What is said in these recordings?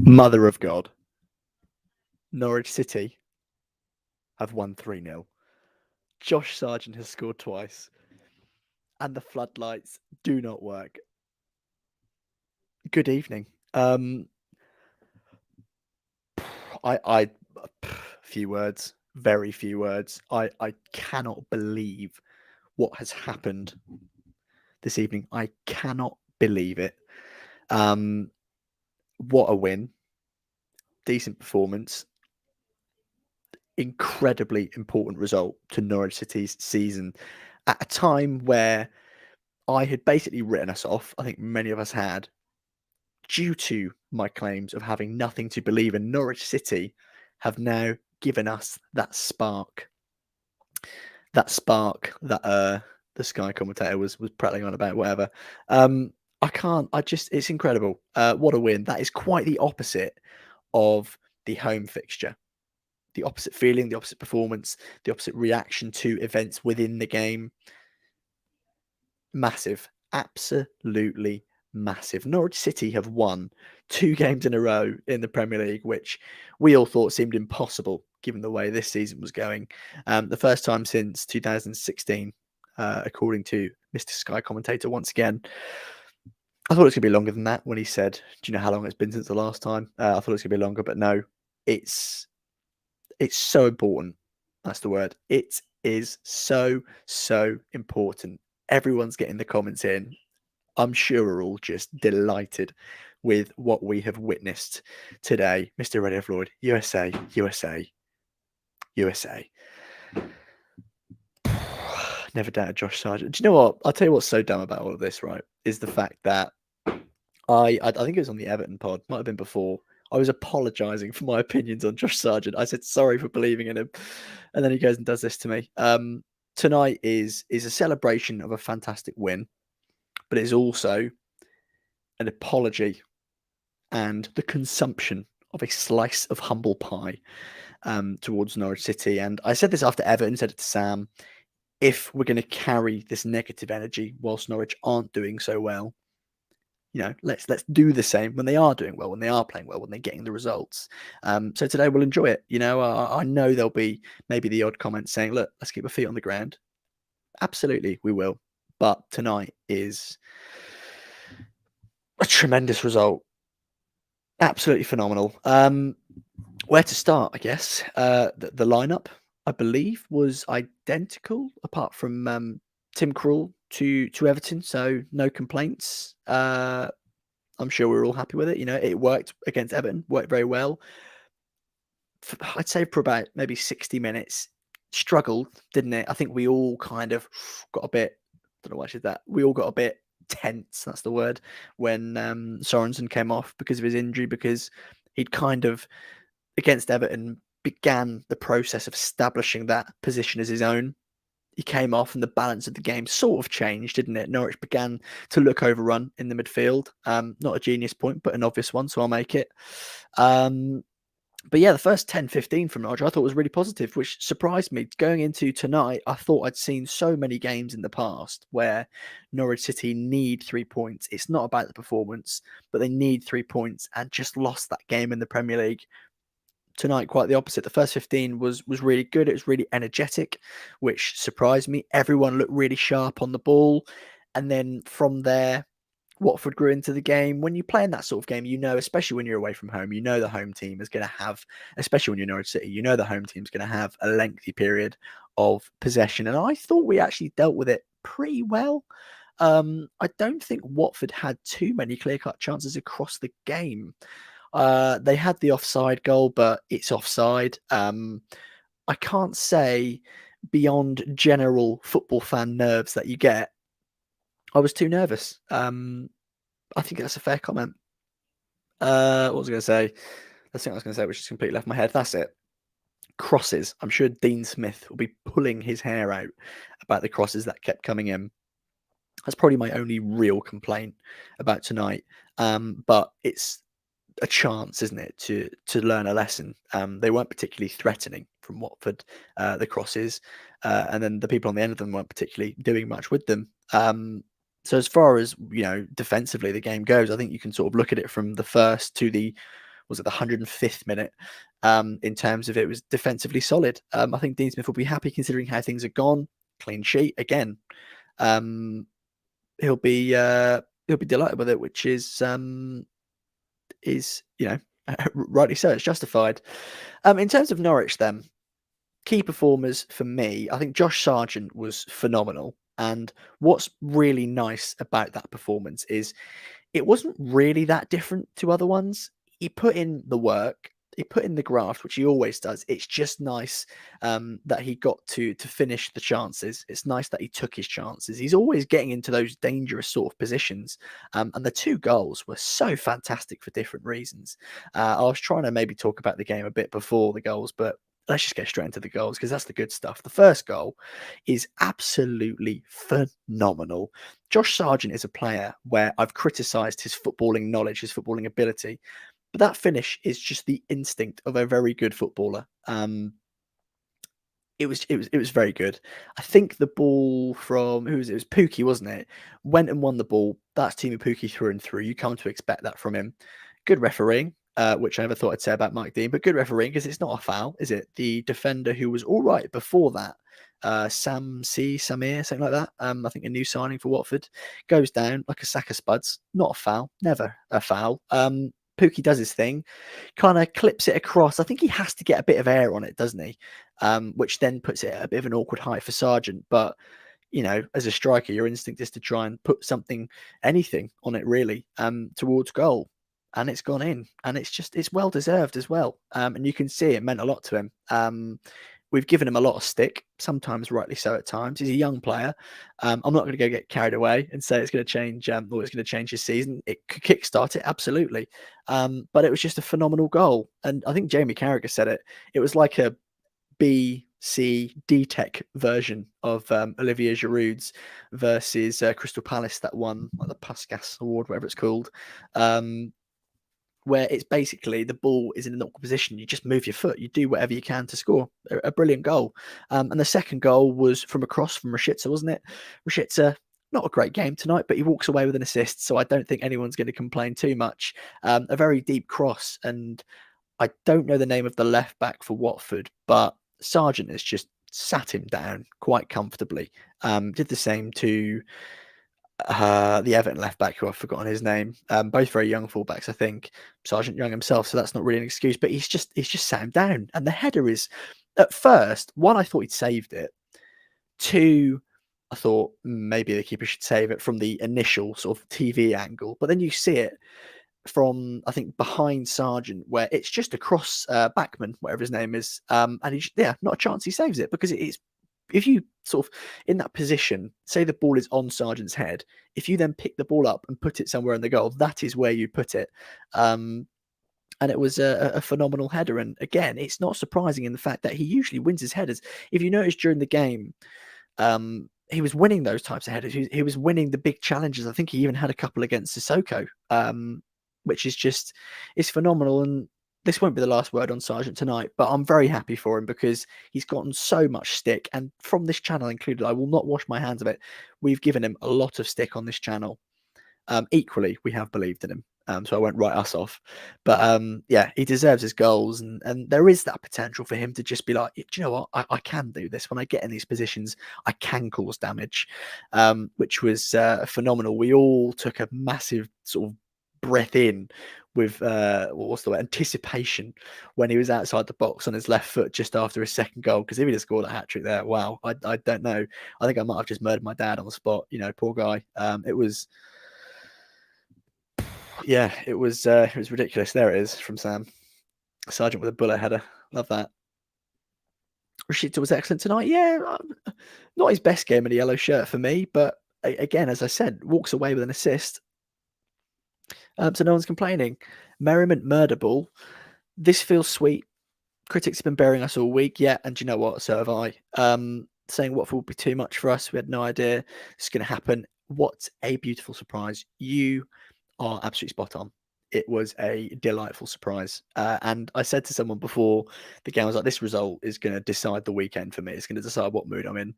Mother of God. Norwich City have won 3-0. Josh Sargent has scored twice. And the floodlights do not work. Good evening. Few words, very few words. I cannot believe what has happened this evening. I cannot believe it. What a win. Decent performance. Incredibly important result to Norwich City's season at a time where I had basically written us off. I think many of us had, due to my claims of having nothing to believe in. Norwich City have now given us that spark. That spark that the Sky commentator was prattling on about, whatever. It's incredible. What a win. That is quite the opposite of the home fixture. The opposite feeling, the opposite performance, the opposite reaction to events within the game. Massive. Absolutely massive. Norwich City have won 2 games in a row in the Premier League, which we all thought seemed impossible given the way this season was going. The first time since 2016, according to Mr. Sky commentator once again. I thought it was going to be longer than that when he said, do you know how long it's been since the last time? I thought it was going to be longer, but no. It's so important. That's the word. It is so important. Everyone's getting the comments in. I'm sure we're all just delighted with what we have witnessed today. Mr. Radio Floyd, USA, USA, USA. Never doubted Josh Sargent. Do you know what? I'll tell you what's so dumb about all of this, right? Is the fact that I think it was on the Everton pod, might have been before. I was apologising for my opinions on Josh Sargent. I said sorry for believing in him, and then he goes and does this to me. Tonight is a celebration of a fantastic win, but it's also an apology and the consumption of a slice of humble pie towards Norwich City. And I said this after Everton, said it to Sam. If we're going to carry this negative energy whilst Norwich aren't doing so well, let's do the same when they are doing well, when they are playing well, when they're getting the results. So today we'll enjoy it. I know there'll be maybe the odd comment saying, look, let's keep our feet on the ground. Absolutely, we will. But tonight is a tremendous result. Absolutely phenomenal. Where to start, I guess? The lineup, I believe, was identical apart from Tim Krul to Everton, so no complaints. I'm sure we're all happy with it. It worked against Everton, worked very well. I'd say for about maybe 60 minutes, struggled, didn't it? I think we all kind of got a bit, I don't know why I said that, we all got a bit tense, that's the word, when Sorensen came off because of his injury, because he'd kind of, against Everton, began the process of establishing that position as his own. He came off and the balance of the game sort of changed, didn't it? Norwich began to look overrun in the midfield. Not a genius point, but an obvious one, so I'll make it. But yeah, the first 10-15 from Norwich I thought was really positive, which surprised me. Going into tonight, I thought I'd seen so many games in the past where Norwich City need 3 points. It's not about the performance, but they need 3 points and just lost that game in the Premier League. Tonight, quite the opposite. The first 15 was really good. It was really energetic, which surprised me. Everyone looked really sharp on the ball. And then from there, Watford grew into the game. When you play in that sort of game, especially when you're away from home, the home team is going to have, especially when you're Norwich City, the home team's going to have a lengthy period of possession. And I thought we actually dealt with it pretty well. I don't think Watford had too many clear-cut chances across the game. They had the offside goal, but it's offside. I can't say beyond general football fan nerves that you get, I was too nervous. I think that's a fair comment. What was I going to say? The thing I was going to say, which just completely left my head. That's it. Crosses. I'm sure Dean Smith will be pulling his hair out about the crosses that kept coming in. That's probably my only real complaint about tonight. But it's a chance, isn't it, to learn a lesson. They weren't particularly threatening from Watford, the crosses, and then the people on the end of them weren't particularly doing much with them. So as far as defensively the game goes, I think you can sort of look at it from the first to the was it the 105th minute. In terms of it was defensively solid. I think Dean Smith will be happy considering how things have gone. Clean sheet again. Um, he'll be delighted with it, which is rightly so. It's justified. In terms of Norwich, then key performers for me, I think Josh Sargent was phenomenal. And what's really nice about that performance is it wasn't really that different to other ones. He put in the work, he put in the graft, which he always does. It's just nice that he got to finish the chances. It's nice that he took his chances. He's always getting into those dangerous sort of positions. And the two goals were so fantastic for different reasons. I was trying to maybe talk about the game a bit before the goals, but let's just get straight into the goals because that's the good stuff. The first goal is absolutely phenomenal. Josh Sargent is a player where I've criticised his footballing knowledge, his footballing ability, but that finish is just the instinct of a very good footballer. It was very good. I think the ball from who was it? It was Pookie, wasn't it? Went and won the ball. That's Teemu Pookie through and through. You come to expect that from him. Good refereeing, which I never thought I'd say about Mike Dean, but good refereeing because it's not a foul, is it? The defender who was all right before that, Samir, something like that. I think a new signing for Watford goes down like a sack of spuds. Not a foul, never a foul. Pookie does his thing, kind of clips it across. I think he has to get a bit of air on it, doesn't he? Which then puts it at a bit of an awkward height for Sargent. But as a striker, your instinct is to try and put something, anything on it really, towards goal. And it's gone in, and it's well deserved as well. And you can see it meant a lot to him. We've given him a lot of stick, sometimes rightly so at times. He's a young player. I'm not going to go get carried away and say it's going to change or it's going to change his season. It could kickstart it, absolutely. But it was just a phenomenal goal. And I think Jamie Carragher said it. It was like a B, C, D Tech version of Olivier Giroud's versus Crystal Palace that won like the Puskas Award, whatever it's called. Where it's basically the ball is in an awkward position. You just move your foot. You do whatever you can to score a brilliant goal. And the second goal was from a cross from Rashica, wasn't it? Rashica, not a great game tonight, but he walks away with an assist. So I don't think anyone's going to complain too much. A very deep cross. And I don't know the name of the left back for Watford, but Sargent has just sat him down quite comfortably. Did the same to the Everton left back, who I've forgotten his name. Both very young fullbacks, I think. Sargent young himself, so that's not really an excuse. But he's just sat him down, and the header is at first one. I thought he'd saved it. Two, I thought maybe the keeper should save it from the initial sort of TV angle, but then you see it from I think behind Sargent, where it's just across Backman, whatever his name is, and not a chance he saves it because it's if you sort of in that position, say the ball is on Sargent's head, if you then pick the ball up and put it somewhere in the goal, that is where you put it. And it was a phenomenal header. And again, it's not surprising in the fact that he usually wins his headers. If you notice during the game, he was winning those types of headers. He was winning the big challenges. I think he even had a couple against Sissoko, which is it's phenomenal. And this won't be the last word on Sargent tonight, but I'm very happy for him because he's gotten so much stick. And from this channel included, I will not wash my hands of it. We've given him a lot of stick on this channel. Equally, we have believed in him. So I won't write us off. But yeah, he deserves his goals. And there is that potential for him to just be like, do you know what? I can do this. When I get in these positions, I can cause damage, which was phenomenal. We all took a massive sort of breath in with what's the word, anticipation when he was outside the box on his left foot just after his second goal, because if he'd have scored a hat-trick there, wow, I don't know, I think I might have just murdered my dad on the spot, poor guy. It was ridiculous. There it is from Sam. Sargent with a bullet header, love that. Rashica was excellent tonight. Not his best game in a yellow shirt for me, but again, as I said, walks away with an assist. So no one's complaining. Merriment murder ball. This feels sweet. Critics have been burying us all week. Yeah, and do you know what? So have I. Saying Watford would be too much for us. We had no idea it's going to happen. What a beautiful surprise. You are absolutely spot on. It was a delightful surprise. And I said to someone before the game, I was like, this result is going to decide the weekend for me. It's going to decide what mood I'm in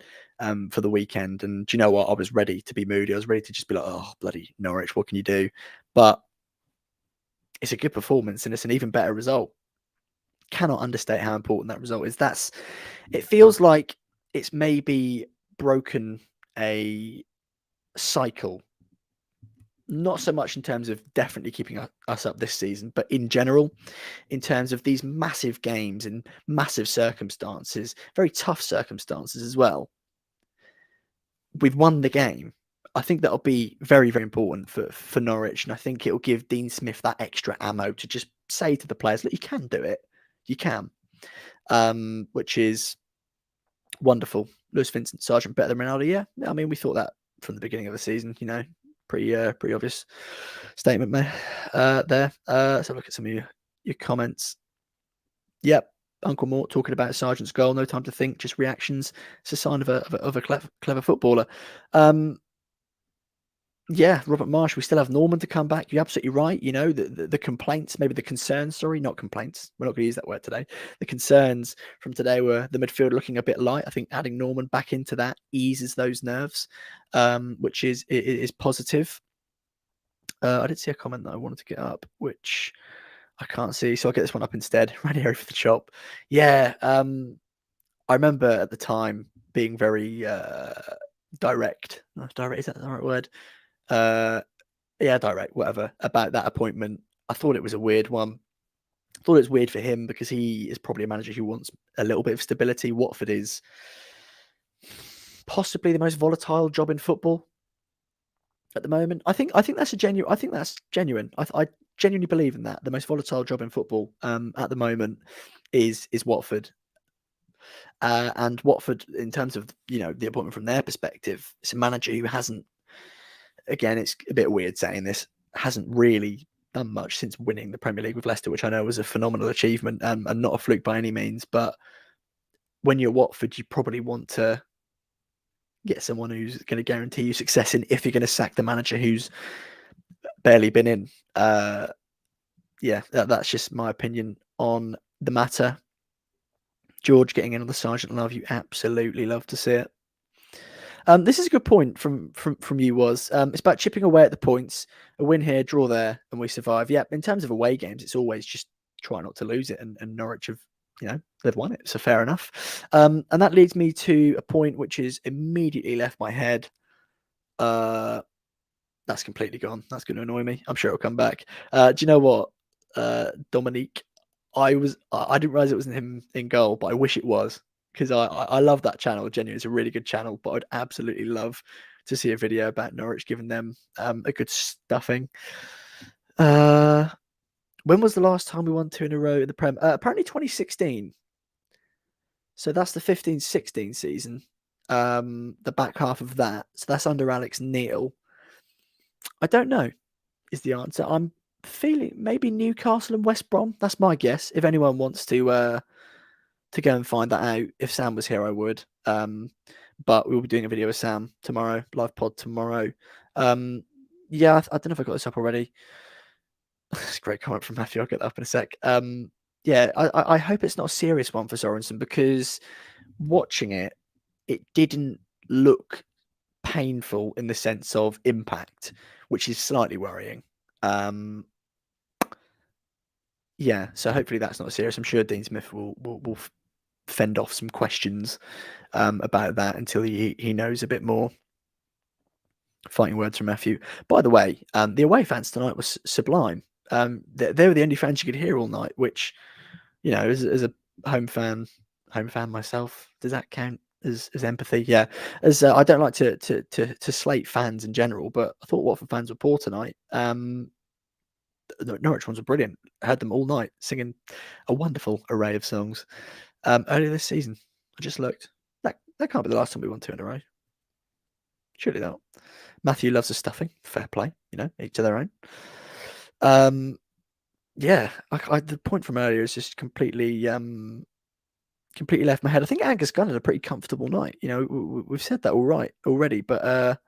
for the weekend. And do you know what? I was ready to be moody. I was ready to just be like, oh, bloody Norwich, what can you do? But it's a good performance and it's an even better result. Cannot understate how important that result is. It feels like it's maybe broken a cycle, not so much in terms of definitely keeping us up this season, but in general, in terms of these massive games and massive circumstances, very tough circumstances as well. We've won the game. I think that'll be very, very important for Norwich, and I think it'll give Dean Smith that extra ammo to just say to the players, "Look, you can do it. You can," which is wonderful. Lewis Vincent, Sargent better than Ronaldo. Yeah, I mean, we thought that from the beginning of the season. You know, pretty obvious statement there. Let's have a look at some of your comments. Yep, Uncle Mort talking about Sargent's goal. No time to think, just reactions. It's a sign of a clever footballer. Yeah, Robert Marsh. We still have Norman to come back. You're absolutely right. You know, the complaints, maybe the concerns. Sorry, not complaints. We're not going to use that word today. The concerns from today were the midfield looking a bit light. I think adding Norman back into that eases those nerves, which is positive. I did see a comment that I wanted to get up, which I can't see, so I'll get this one up instead. Ranieri for the chop. Yeah, I remember at the time being very direct. Direct, is that the right word? Yeah, direct, whatever, about that appointment. I thought it was a weird one. I thought it was weird for him because he is probably a manager who wants a little bit of stability. Watford is possibly the most volatile job in football at the moment. I think that's genuine. I genuinely believe in that. The most volatile job in football at the moment is Watford. And Watford, in terms of the appointment from their perspective, it's a manager who hasn't. Again, it's a bit weird saying this. Hasn't really done much since winning the Premier League with Leicester, which I know was a phenomenal achievement and not a fluke by any means. But when you're Watford, you probably want to get someone who's going to guarantee you success in if you're going to sack the manager who's barely been in. Yeah, that's just my opinion on the matter. George getting in on the Sargent love, you absolutely love to see it. This is a good point from you. Was it's about chipping away at the points, a win here, draw there, and we survive. Yeah, in terms of away games, it's always just try not to lose it, and Norwich have they've won it, so fair enough. And that leads me to a point which is immediately left my head. That's completely gone. That's going to annoy me. I'm sure it'll come back. Do you know what, Dominique? I didn't realize it wasn't him in goal, but I wish it was because I love that channel. Genuinely, it's a really good channel. But I'd absolutely love to see a video about Norwich giving them a good stuffing. When was the last time we won 2 in a row in the Prem? Apparently 2016. So that's the 15-16 season. The back half of that. So that's under Alex Neil. I don't know is the answer. I'm feeling maybe Newcastle and West Brom. That's my guess. If anyone wants to go and find that out, if Sam was here, I would. But we'll be doing a video with Sam tomorrow, live pod tomorrow. Yeah, I don't know if I got this up already. It's a great comment from Matthew. I'll get that up in a sec. Yeah, I hope it's not a serious one for Sorensen because watching it didn't look painful in the sense of impact, which is slightly worrying. Yeah, so hopefully that's not serious. I'm sure Dean Smith will fend off some questions about that until he knows a bit more. Fighting words from Matthew. By the way, the away fans tonight was sublime. They were the only fans you could hear all night, which, as a home fan myself, does that count as empathy? Yeah, as I don't like to slate fans in general, but I thought Watford fans were poor tonight. The Norwich ones were brilliant. I heard them all night singing a wonderful array of songs. Earlier this season, I just looked. That can't be the last time we won 2 in a row. Surely not. Matthew loves a stuffing. Fair play. Each to their own. Yeah, the point from earlier is just completely left my head. I think Angus Gunn had a pretty comfortable night. We've said that all right already, but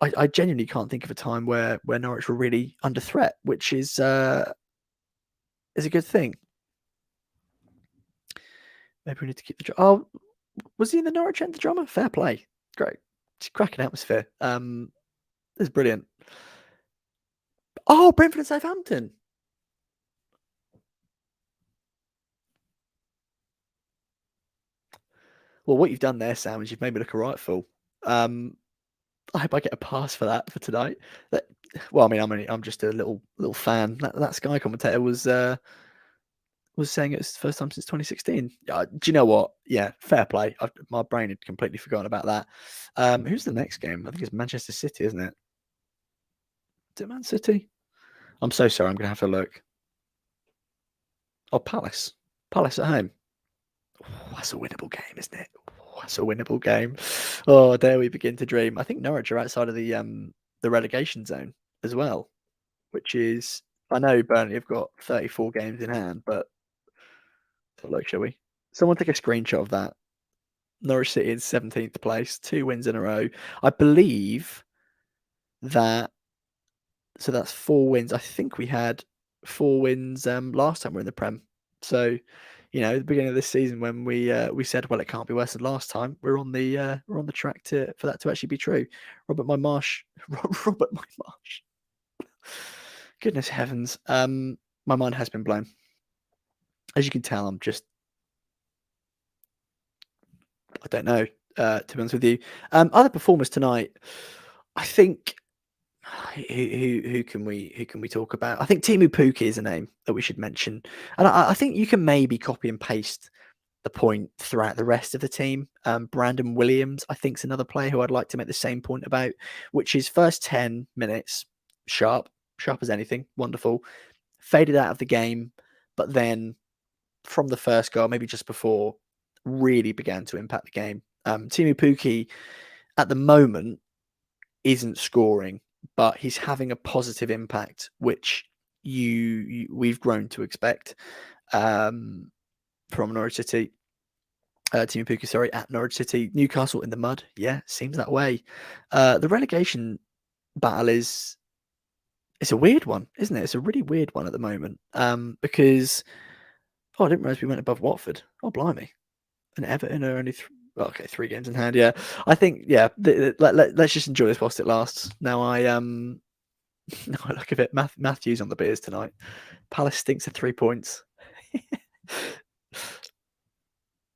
I genuinely can't think of a time where Norwich were really under threat, which is a good thing. Maybe we need to keep the. Oh, was he in the Norwich end, the drummer? Fair play, great, it's cracking atmosphere. It's brilliant. Oh, Brentford and Southampton. Well, what you've done there, Sam, is you've made me look a right fool. Um, I hope I get a pass for that for tonight. That, well, I mean, I'm just a little fan. That Sky commentator was saying it's the first time since 2016. Do you know what? Yeah, fair play. My brain had completely forgotten about that. Who's the next game? I think it's Manchester City, isn't it? Is it Man City? I'm so sorry. I'm gonna have to look. Oh, Palace. Palace at home. Oh, that's a winnable game, isn't it? Oh, that's a winnable game. Oh, dare we begin to dream. I think Norwich are outside of the relegation zone as well, which is I know Burnley have got 34 games in hand, but look, shall we? Someone take a screenshot of that. Norwich City in 17th place, 2 wins in a row. I believe that so that's 4 wins. I think we had 4 wins last time we were in the Prem. So, at the beginning of this season when we said, well, it can't be worse than last time, we're on the track to for that to actually be true. Robert my Marsh Robert my Marsh. Goodness heavens. My mind has been blown. As you can tell, I'm just I don't know, to be honest with you. Other performers tonight, I think who can we talk about? I think Timu Puki is a name that we should mention, and I think you can maybe copy and paste the point throughout the rest of the team. Brandon Williams, I think, is another player who I'd like to make the same point about, which is first 10 minutes sharp, sharp as anything, wonderful, faded out of the game, but then from the first goal, maybe just before, really began to impact the game. Timu Puki at the moment isn't scoring, but he's having a positive impact, which we've grown to expect from Norwich City. Timu Puki, sorry, at Norwich City. Newcastle in the mud. Yeah, seems that way. The relegation battle is it's a weird one, isn't it? It's a really weird one at the moment. Because I didn't realize we went above Watford. Oh, blimey. And Everton are only okay, 3 games in hand. Yeah, I think let's just enjoy this whilst it lasts. Now now I look at it. Matthews on the beers tonight. Palace stinks of 3 points.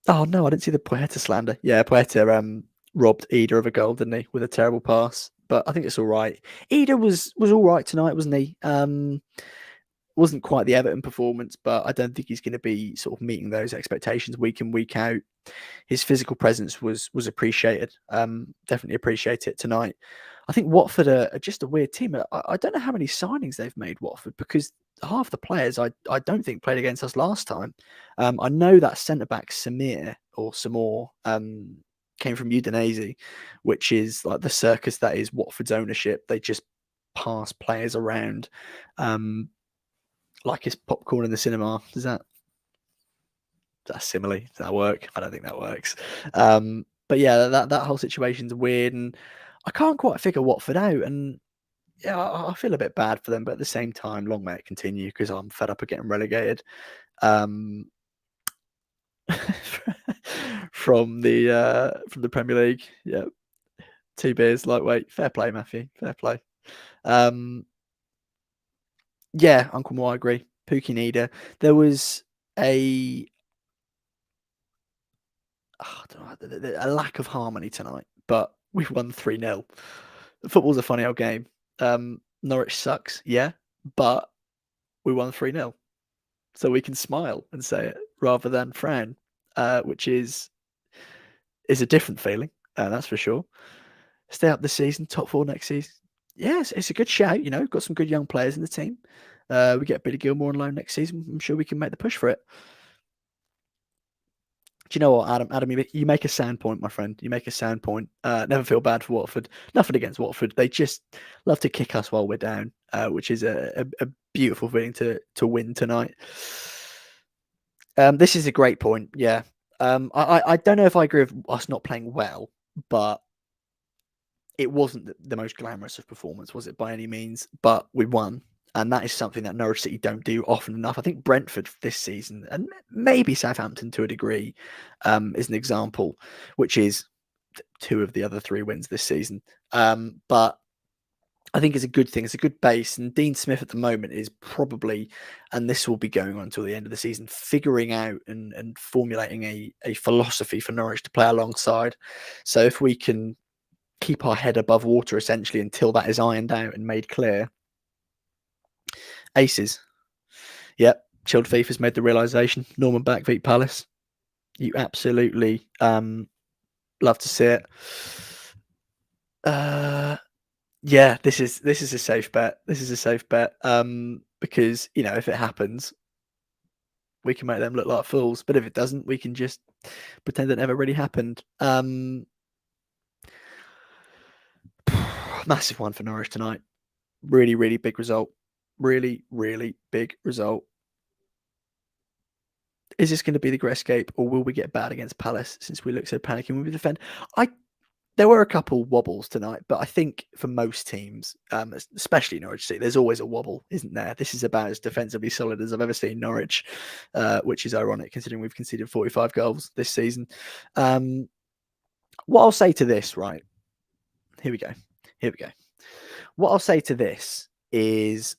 Oh no, I didn't see the Poeta slander. Yeah, Poeta robbed Eder of a goal, didn't he, with a terrible pass? But I think it's all right. Eder was all right tonight, wasn't he? Wasn't quite the Everton performance, but I don't think he's going to be sort of meeting those expectations week in week out. His physical presence was appreciated. Definitely appreciate it tonight. I think Watford are just a weird team. I don't know how many signings they've made, Watford, because half the players I don't think played against us last time. I know that centre back Samir or Samor came from Udinese, which is like the circus that is Watford's ownership. They just pass players around like it's popcorn in the cinema. That simile? Does that work? I don't think that works. But yeah, that whole situation's weird, and I can't quite figure Watford out. And yeah, I feel a bit bad for them, but at the same time, long may it continue because I'm fed up of getting relegated um, from the Premier League. Yeah, 2 beers, lightweight. Fair play, Matthew. Fair play. Um, yeah, Uncle Mo, I agree. Pookie Nida. There was a I don't know, a lack of harmony tonight, but we won 3-0. Football's a funny old game. Norwich sucks, yeah, but we won 3-0. So we can smile and say it rather than frown, which is a different feeling, that's for sure. Stay up this season, top 4 next season. Yes, it's a good shout, got some good young players in the team. We get Billy Gilmore on loan next season. I'm sure we can make the push for it. Do you know what, Adam? Adam, you make a sound point, my friend. You make a sound point. Never feel bad for Watford. Nothing against Watford. They just love to kick us while we're down, which is a beautiful feeling to win tonight. This is a great point. Yeah. I don't know if I agree with us not playing well, but it wasn't the most glamorous of performance, was it, by any means? But we won. And that is something that Norwich City don't do often enough. I think Brentford this season, and maybe Southampton to a degree, is an example, which is 2 of the other 3 wins this season. But I think it's a good thing. It's a good base. And Dean Smith at the moment is probably, and this will be going on until the end of the season, figuring out and formulating a philosophy for Norwich to play alongside. So if we can keep our head above water essentially until that is ironed out and made clear, aces. Yep. Chilled Thief has made the realization. Norman back beat Palace. You absolutely love to see it. Yeah, this is a safe bet. This is a safe bet. Because if it happens, we can make them look like fools. But if it doesn't, we can just pretend it never really happened. Massive one for Norwich tonight. Really, really big result. Really, really big result. Is this going to be the great escape, or will we get bad against Palace since we look so panicking when we defend? There were a couple wobbles tonight, but I think for most teams, especially Norwich City, there's always a wobble, isn't there? This is about as defensively solid as I've ever seen Norwich, which is ironic considering we've conceded 45 goals this season. What I'll say to this, right? Here we go. Here we go. What I'll say to this is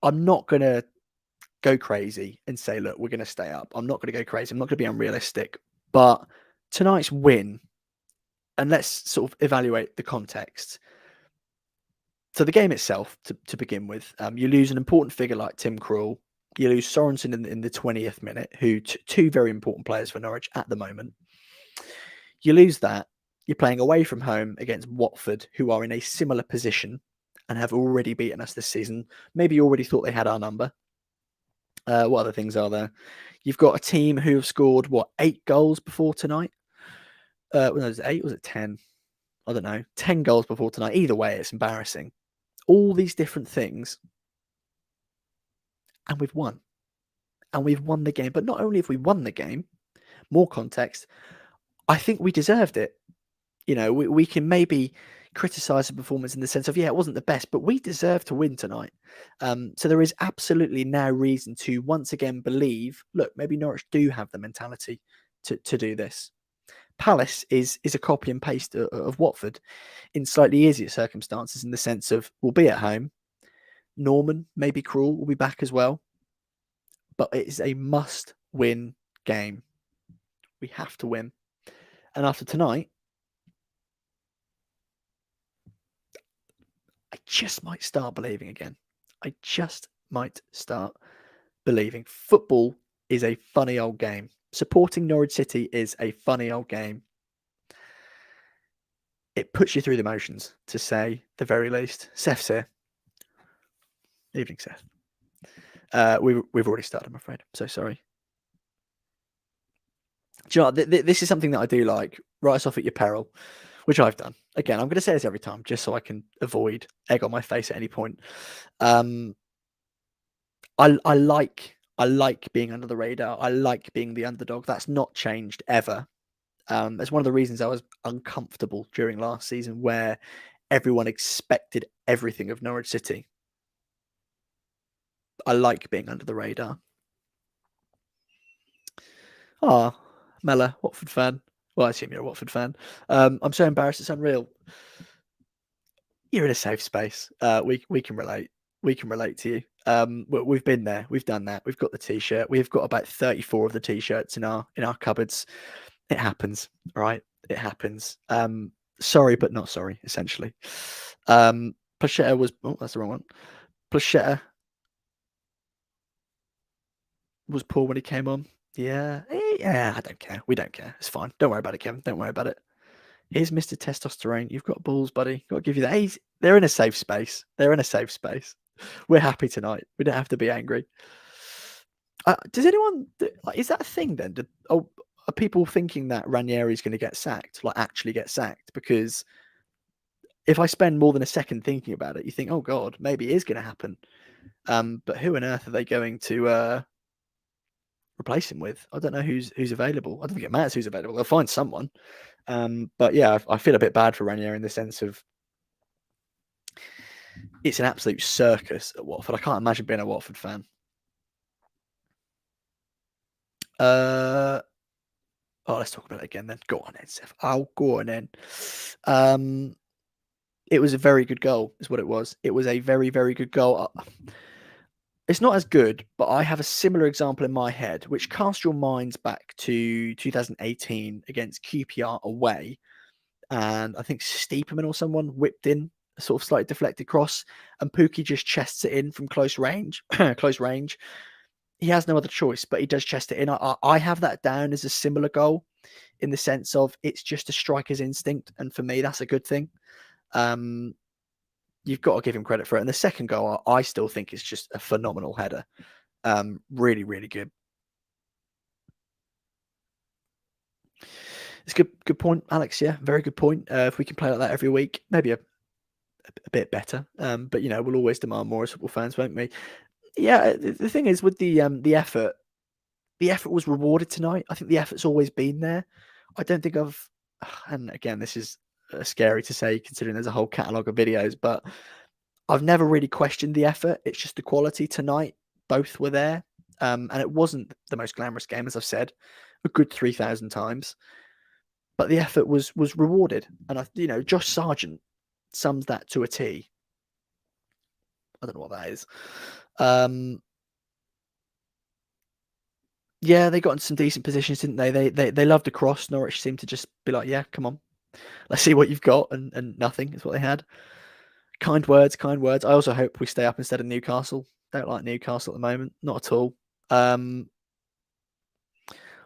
I'm not going to go crazy and say, look, we're going to stay up. I'm not going to go crazy. I'm not going to be unrealistic. But tonight's win, and let's sort of evaluate the context. So the game itself, to begin with, you lose an important figure like Tim Krul. You lose Sorensen in the 20th minute, who two very important players for Norwich at the moment. You lose that. You're playing away from home against Watford, who are in a similar position and have already beaten us this season. Maybe you already thought they had our number. What other things are there? You've got a team who have scored, 8 goals before tonight? Was it 8? Was it 10? I don't know. 10 goals before tonight. Either way, it's embarrassing. All these different things. And we've won. And we've won the game. But not only have we won the game, more context, I think we deserved it. We can maybe criticize the performance in the sense of, it wasn't the best, but we deserve to win tonight. So there is absolutely now reason to once again believe, look, maybe Norwich do have the mentality to do this. Palace is a copy and paste of Watford in slightly easier circumstances in the sense of we'll be at home. Norman, maybe Krul will be back as well. But it is a must-win game. We have to win. And after tonight, I just might start believing again. I just might start believing. Football is a funny old game. Supporting Norwich City is a funny old game. It puts you through the motions, to say the very least. Seth's here. Evening, Seth. We've already started, I'm afraid. So sorry. Do you know what? This is something that I do like. Write us off at your peril, which I've done. Again, I'm going to say this every time, just so I can avoid egg on my face at any point. I like being under the radar. I like being the underdog. That's not changed ever. It's one of the reasons I was uncomfortable during last season, where everyone expected everything of Norwich City. I like being under the radar. Ah, Mella, Watford fan. Well, I assume you're a Watford fan. I'm so embarrassed, it's unreal. You're in a safe space. We can relate. We can relate to you. We've been there. We've done that. We've got the t-shirt. We've got about 34 of the t-shirts in our cupboards. It happens, right? It happens. Sorry, but not sorry. Essentially, Plachetta was. Oh, that's the wrong one. Plachetta was poor when he came on. Yeah, I don't care. We don't care. It's fine. Don't worry about it, Kevin. Don't worry about it. Here's Mr. Testosterone. You've got balls, buddy. Got to give you that. They're in a safe space. They're in a safe space. We're happy tonight. We don't have to be angry. Does anyone? Is that a thing then? Are people thinking that Ranieri's going to get sacked? Like actually get sacked? Because if I spend more than a second thinking about it, you think, oh God, maybe it is going to happen. But who on earth are they going to replace him with? I don't know who's available. I don't think it matters who's available. They'll find someone. But yeah, I feel a bit bad for Ranieri in the sense of it's an absolute circus at Watford. I can't imagine being a Watford fan. Let's talk about it again then. Go on then, Seth. I'll go on then. It was a very good goal, is what it was. It was a very, very good goal. It's not as good, but I have a similar example in my head, which cast your minds back to 2018 against QPR away, and I think Steeperman or someone whipped in a sort of slightly deflected cross, and Pookie just chests it in from close range. Close range. He has no other choice, but he does chest it in. I have that down as a similar goal in the sense of it's just a striker's instinct, and for me, that's a good thing. Um, you've got to give him credit for it. And the second goal, I still think is just a phenomenal header. Really, really good. It's good point, Alex. Yeah, very good point. If we can play like that every week, maybe a bit better. But we'll always demand more as football fans, won't we? Yeah. The thing is with the effort was rewarded tonight. I think the effort's always been there. I don't think I've, and again, this is scary to say considering there's a whole catalogue of videos, but I've never really questioned the effort. It's just the quality tonight. Both were there. And it wasn't the most glamorous game, as I've said, a good 3,000 times. But the effort was rewarded. And Josh Sargent sums that to a T. I don't know what that is. Yeah, they got in some decent positions, didn't they? They loved the cross. Norwich seemed to just be like, yeah, come on. Let's see what you've got. And nothing is what they had. Kind words, kind words. I also hope we stay up instead of Newcastle. Don't like Newcastle at the moment. Not at all.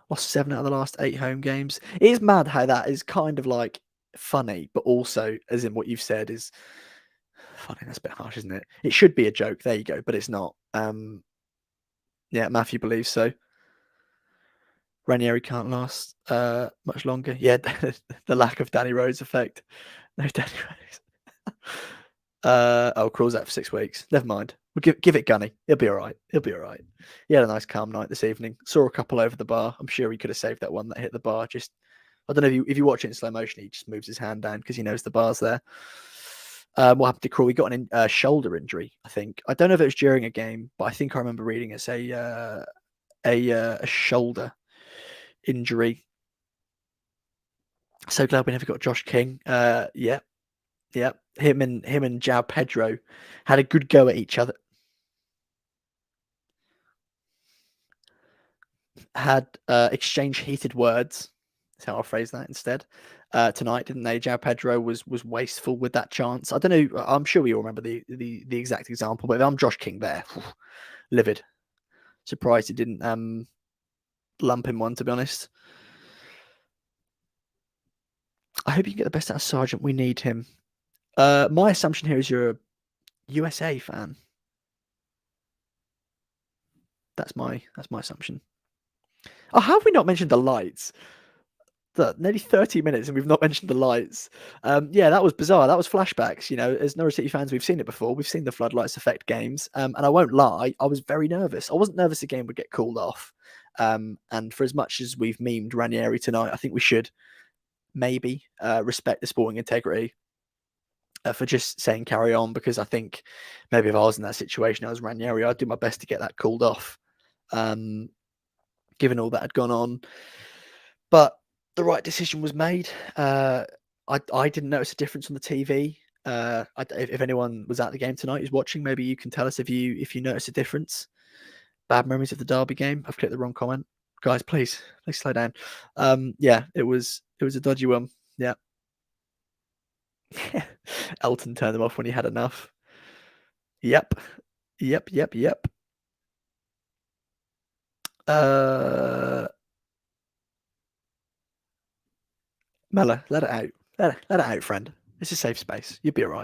Lost 7 out of the last 8 home games. It is mad how that is kind of like funny, but also, as in what you've said, is funny. That's a bit harsh, isn't it? It should be a joke. There you go, but it's not. Yeah, Matthew believes so. Ranieri can't last much longer. Yeah, the lack of Danny Rose effect. No Danny Rose. Krul's out for 6 weeks. Never mind. We'll give it Gunny. He'll be all right. He'll be all right. He had a nice calm night this evening. Saw a couple over the bar. I'm sure he could have saved that one that hit the bar. Just, I don't know if you watch it in slow motion, he just moves his hand down because he knows the bar's there. What happened to Krul? He got a shoulder injury, I think. I don't know if it was during a game, but I think I remember reading it's a shoulder injury. So glad we never got Josh King. Yeah. Him and João Pedro had a good go at each other. Had exchanged heated words. That's how I'll phrase that instead. Tonight, didn't they? João Pedro was wasteful with that chance. I don't know. I'm sure we all remember the exact example, but if I'm Josh King there, livid. Surprised he didn't lump him one, to be honest. I hope you can get the best out of Sargent. We need him. My assumption here is you're a USA fan. That's my assumption. Oh, how have we not mentioned the lights? Nearly 30 minutes and we've not mentioned the lights. Yeah, that was bizarre. That was flashbacks. As Norwich City fans, we've seen it before. We've seen the floodlights affect games. And I won't lie, I was very nervous. I wasn't nervous the game would get called off. And for as much as we've memed Ranieri tonight, I think we should maybe respect the sporting integrity for just saying carry on, because I think maybe if I was in that situation, I was Ranieri, I'd do my best to get that called off, given all that had gone on. But the right decision was made. I didn't notice a difference on the TV. If anyone was at the game tonight who's watching, maybe you can tell us if you notice a difference. Bad memories of the Derby game. I've clicked the wrong comment. Guys, please slow down. Yeah, it was a dodgy one. Yeah. Elton turned them off when he had enough. Yep. Mella, let it out. Let it out, friend. It's a safe space. You'll be all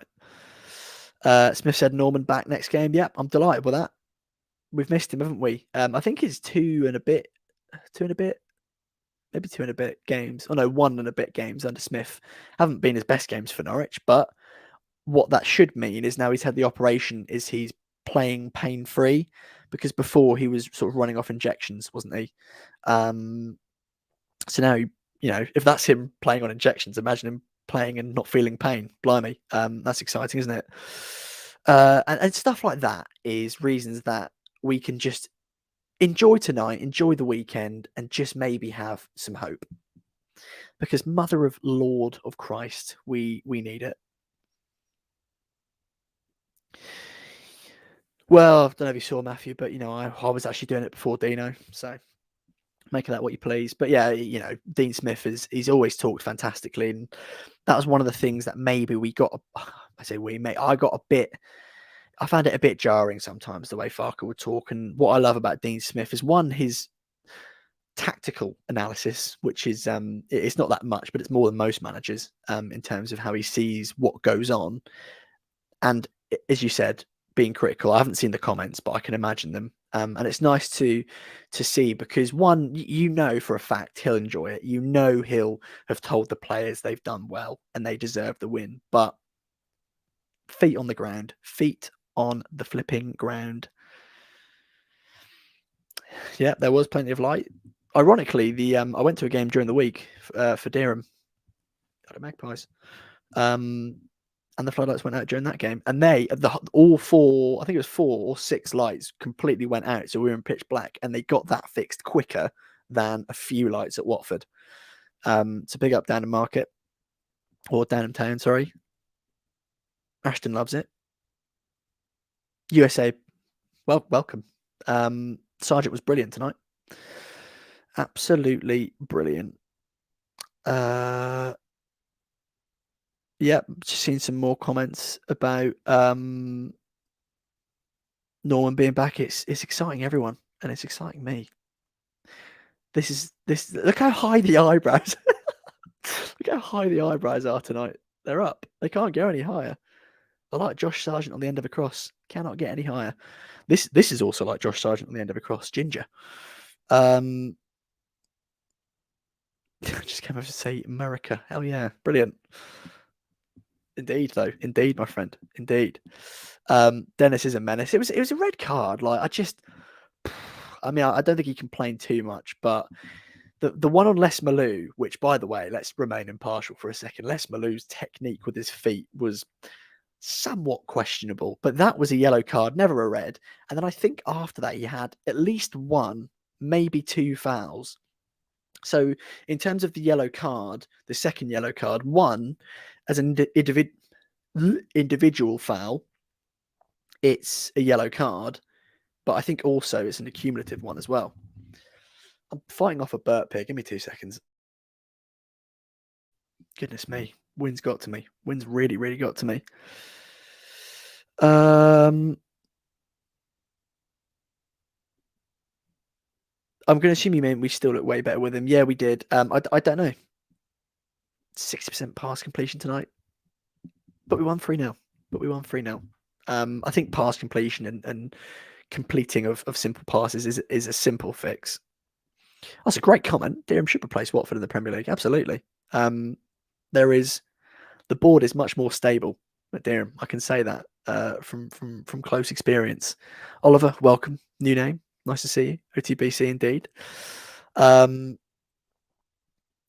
right. Smith said Norman back next game. Yep, I'm delighted with that. We've missed him, haven't we? I think it's 2 and a bit, maybe 2 and a bit games. Oh no, 1 and a bit games under Smith. Haven't been his best games for Norwich, but what that should mean is now he's had the operation is he's playing pain-free, because before he was sort of running off injections, wasn't he? So now, if that's him playing on injections, imagine him playing and not feeling pain. Blimey. That's exciting, isn't it? And stuff like that is reasons that we can just enjoy tonight, enjoy the weekend, and just maybe have some hope. Because Mother of Lord of Christ, we need it. Well, I don't know if you saw Matthew, but I was actually doing it before Dino, so make of that what you please. But yeah, Dean Smith he's always talked fantastically, and that was one of the things that maybe we got. I say we, mate. I found it a bit jarring sometimes the way Farker would talk, and what I love about Dean Smith is one, his tactical analysis, which is it's not that much, but it's more than most managers in terms of how he sees what goes on. And as you said, being critical. I haven't seen the comments, but I can imagine them. And it's nice to see, because one, for a fact he'll enjoy it. He'll have told the players they've done well and they deserve the win. But feet on the ground, feet on the flipping ground. Yeah, there was plenty of light. Ironically, I went to a game during the week for Dereham, got Magpies, and the floodlights went out during that game, and all four, I think it was 4 or 6 lights completely went out, so we were in pitch black, and they got that fixed quicker than a few lights at Watford. So big up Downham Market, or Downham Town, sorry. Ashton loves it. USA, welcome. Sargent was brilliant tonight. Absolutely brilliant. Yeah, just seen some more comments about Norman being back. It's exciting everyone, and it's exciting me. This. Look how high the eyebrows. Look how high the eyebrows are tonight. They're up. They can't go any higher. I like Josh Sargent on the end of a cross. Cannot get any higher. This is also like Josh Sargent on the end of a cross. Ginger. Just came over to say America. Hell yeah, brilliant. Indeed, though. Indeed, my friend. Indeed. Dennis is a menace. It was a red card. Like, I don't think he complained too much, but the one on Les Malou, which, by the way, let's remain impartial for a second. Les Malou's technique with his feet was somewhat questionable, but that was a yellow card, never a red. And then I think after that he had at least 1, maybe 2 fouls. So in terms of the yellow card, the second yellow card, 1 as an individual foul, it's a yellow card, but I think also it's an accumulative one as well. I'm fighting off a burp here. Give me 2 seconds. Goodness me. Wind's got to me. Wind's really, really got to me. I'm going to assume you mean we still look way better with him. Yeah, we did. I don't know. 60% pass completion tonight. But we won 3-0. I think pass completion and completing of simple passes is a simple fix. That's a great comment. Dereham should replace Watford in the Premier League. Absolutely. The board is much more stable at Dereham. I can say that from close experience. Oliver, welcome. New name. Nice to see you. OTBC indeed.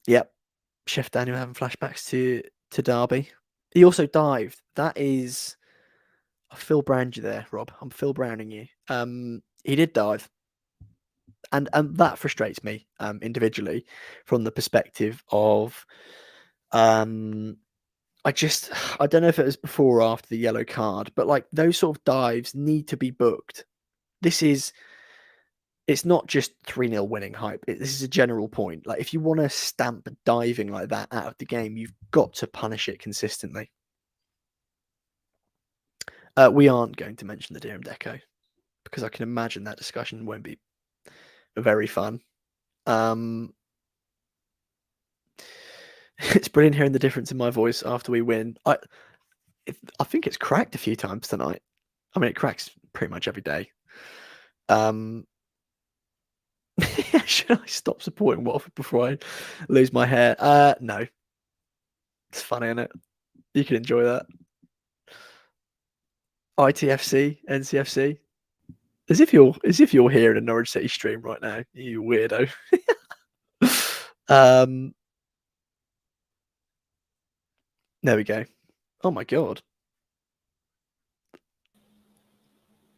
Yep. Chef Daniel having flashbacks to Derby. He also dived. That is, I Phil Browned you there, Rob. I'm Phil Browning you. He did dive. And that frustrates me individually from the perspective of I don't know if it was before or after the yellow card, but like those sort of dives need to be booked. It's not just 3-0 winning hype. This is a general point. Like, if you want to stamp diving like that out of the game, you've got to punish it consistently. We aren't going to mention the Dereham Deco because I can imagine that discussion won't be very fun. It's brilliant hearing the difference in my voice after we win. I think it's cracked a few times tonight. I mean, it cracks pretty much every day. Should I stop supporting Watford before I lose my hair? No. It's funny, isn't it? You can enjoy that. ITFC, NCFC. As if you're here in a Norwich City stream right now, you weirdo. There we go. Oh my god.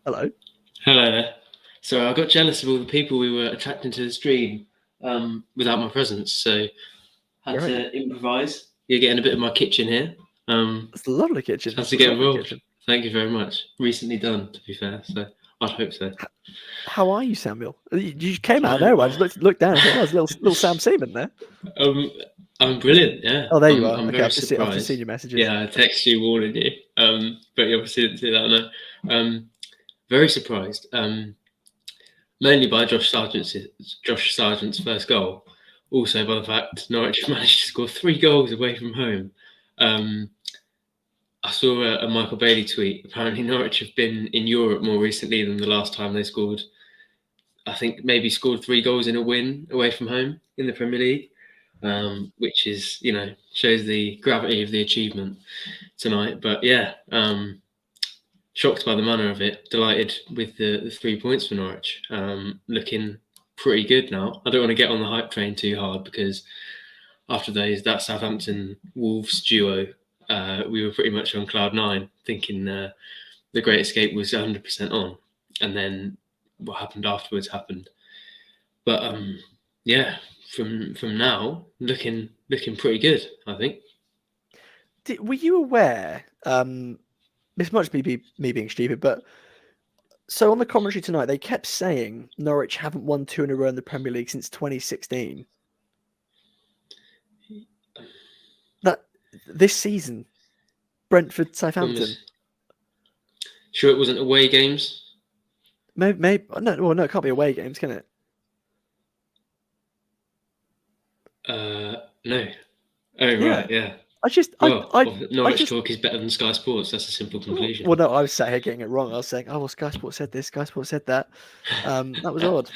Hello. Hello there. So I got jealous of all the people we were attracting to the stream without my presence, so had to improvise. You're getting a bit of my kitchen here. It's a lovely kitchen. Has to get involved. Thank you very much. Recently done, to be fair, so I'd hope so. How are you, Samuel? You came out of Fine. nowhere. I just looked down and thought, oh, there's little Sam Seaman there. I'm brilliant. Yeah, Oh, there you are. I'm Okay, very I've just seen surprised. your messages. Yeah, I text you, warning you. But you obviously didn't see that. No. Very surprised. Mainly by Josh Sargent's first goal. Also by the fact Norwich managed to score 3 goals away from home. I saw a Michael Bailey tweet. Apparently, Norwich have been in Europe more recently than the last time they scored. I think maybe scored 3 goals in a win away from home in the Premier League, which is, shows the gravity of the achievement tonight. But yeah, shocked by the manner of it. Delighted with the 3 points for Norwich. Looking pretty good now. I don't want to get on the hype train too hard because after that Southampton Wolves duo, we were pretty much on cloud 9, thinking the Great Escape was 100% on, and then what happened afterwards happened. But yeah, from now, looking pretty good, I think. Were you aware? This might just be me being stupid, but so on the commentary tonight, they kept saying Norwich haven't won 2 in a row in the Premier League since 2016. That this season, Brentford, Southampton. Sure, it wasn't away games. Maybe no. Well, no, it can't be away games, can it? No. Oh right, yeah. Norwich talk is better than Sky Sports. That's a simple conclusion. Well, no, I was sat here getting it wrong. I was saying, oh, well, Sky Sports said this, Sky Sports said that. That was odd.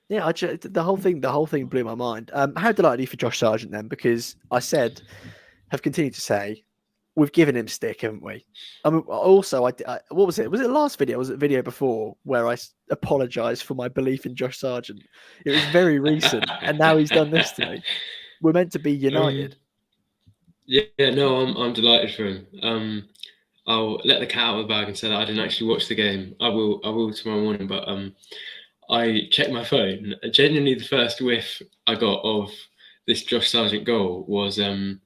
Yeah, the whole thing blew my mind. How delighted are you for Josh Sargent then? Because have continued to say, we've given him stick, haven't we? I mean, also, what was it? Was it the last video? Was it the video before where I apologised for my belief in Josh Sargent? It was very recent, and now he's done this to me. We're meant to be united. I'm delighted for him. I'll let the cat out of the bag and say that I didn't actually watch the game. I will tomorrow morning, but I checked my phone. Genuinely, the first whiff I got of this Josh Sargent goal was I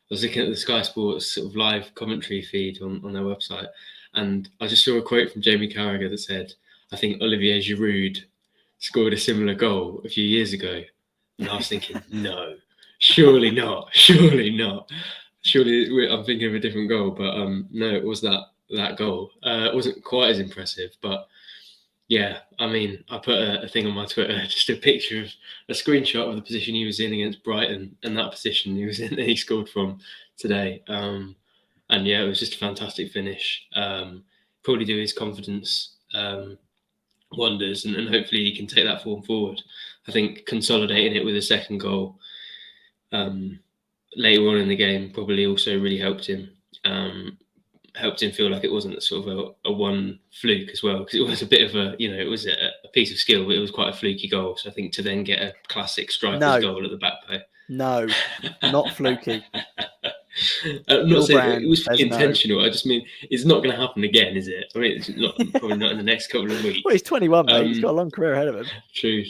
was looking at the Sky Sports sort of live commentary feed on their website, and I just saw a quote from Jamie Carragher that said, "I think Olivier Giroud scored a similar goal a few years ago," and I was thinking, no, surely not, surely not. Surely I'm thinking of a different goal, but no, it was that goal. It wasn't quite as impressive, but yeah, I mean, I put a thing on my Twitter, just a picture of a screenshot of the position he was in against Brighton and that position he was in that he scored from today. And yeah, it was just a fantastic finish. Probably do his confidence wonders, and hopefully he can take that form forward. I think consolidating it with a second goal later on in the game probably also really helped him. Helped him feel like it wasn't sort of a one fluke as well, because it was a bit of it was a piece of skill, but it was quite a fluky goal. So I think to then get a classic striker's goal at the back post. No, not fluky. I'm not saying it was intentional. I just mean it's not going to happen again, is it? I mean, it's probably not in the next couple of weeks. Well, he's 21, mate. He's got a long career ahead of him. True.